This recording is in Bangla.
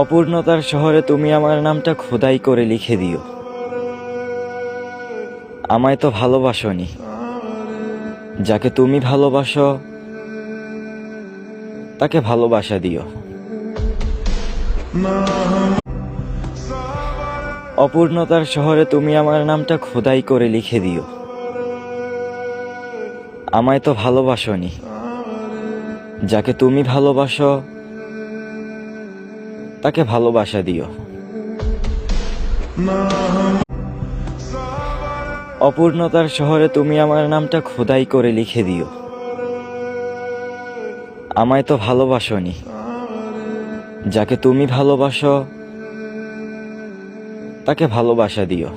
অপূর্ণতার শহরে তুমি আমার নামটা খোদাই করে লিখে দিও। আমায় তো ভালোবাসোনি, যাকে তুমি ভালোবাসো তাকে ভালোবাসা দিও। অপূর্ণতার শহরে তুমি আমার নামটা খোদাই করে লিখে দিও। আমায় তো ভালোবাসোনি, যাকে তুমি ভালোবাসো তাকে ভালোবাসা দিও। অপূর্ণতার শহরে তুমি আমার নামটা খোদাই করে লিখে দিও। আমায় তো ভালোবাসোনি, যাকে তুমি ভালোবাসো তাকে ভালোবাসা দিও।